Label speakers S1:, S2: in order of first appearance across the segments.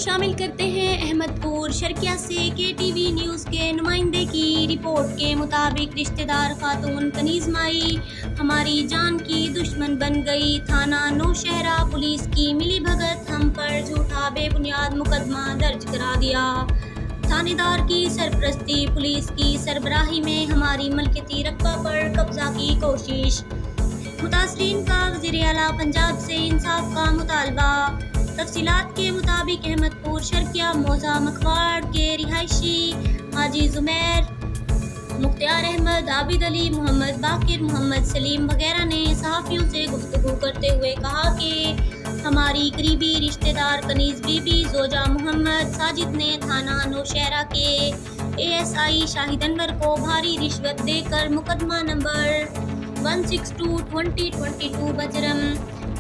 S1: شامل کرتے ہیں احمد پور شرقیہ سے KTV نیوز کے نمائندے کی رپورٹ کے مطابق رشتہ دار خاتون کنیز مائی ہماری جان کی دشمن بن گئی۔ تھانہ نوشہرہ پولیس کی ملی بھگت ہم پر جھوٹا بے بنیاد مقدمہ درج کرا دیا۔ تھانے دار کی سرپرستی پولیس کی سربراہی میں ہماری ملکیتی رقبہ پر قبضہ کی کوشش۔ متاثرین کا وزیر اعلیٰ پنجاب سے انصاف کا مطالبہ۔ تفصیلات کے مطابق احمد پور شرقیہ موضع مکھواڑ کے رہائشی حاجی زمیر، مختار احمد، عابد علی، محمد باقر، محمد سلیم وغیرہ نے صحافیوں سے گفتگو کرتے ہوئے کہا کہ ہماری قریبی رشتہ دار کنیز بی بی زوجہ محمد ساجد نے تھانہ نوشہرہ کے ASI شاہد انور کو بھاری رشوت دے کر مقدمہ نمبر 162/2022 بجرم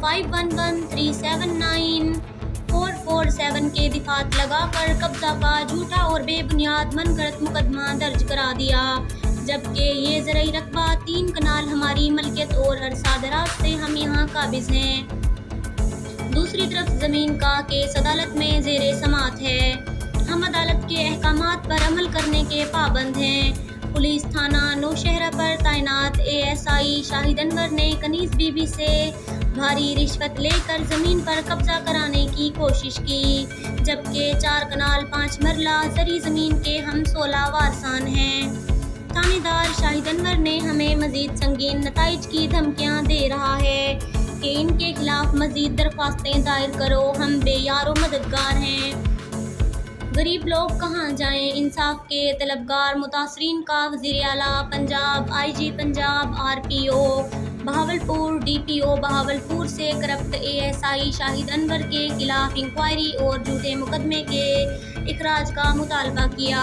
S1: 511379-447 کے دفعات لگا کر قبضہ کا جھوٹا اور بے بنیاد من گھڑت مقدمہ درج کرا دیا، جبکہ یہ زرعی رقبہ 3 کنال ہماری ملکیت اور عرصہ دراز سے ہم یہاں قابض ہیں۔ دوسری طرف زمین کا کیس عدالت میں زیر سماعت ہے۔ ہم عدالت کے احکامات پر عمل کرنے کے پابند ہیں۔ پولیس تھانہ نوشہرہ پر تعینات ASI شاہد انور نے کنیز بی بی سے بھاری رشوت لے کر زمین پر قبضہ کرانے کی کوشش کی، جبکہ 4 کنال 5 مرلہ زرعی زمین کے ہم 16 وارثان ہیں۔ تھانے دار شاہد انور نے ہمیں مزید سنگین نتائج کی دھمکیاں دے رہا ہے کہ ان کے خلاف مزید درخواستیں دائر کرو، ہم بے یار و مددگار ہیں۔ غریب لوگ کہاں جائیں؟ انصاف کے طلبگار متاثرین کا وزیر اعلیٰ Punjab, IG Punjab, RPO Bahawalpur, DPO Bahawalpur سے کرپٹ ASI شاہد انور کے خلاف انکوائری اور جھوٹے مقدمے کے اخراج کا مطالبہ کیا۔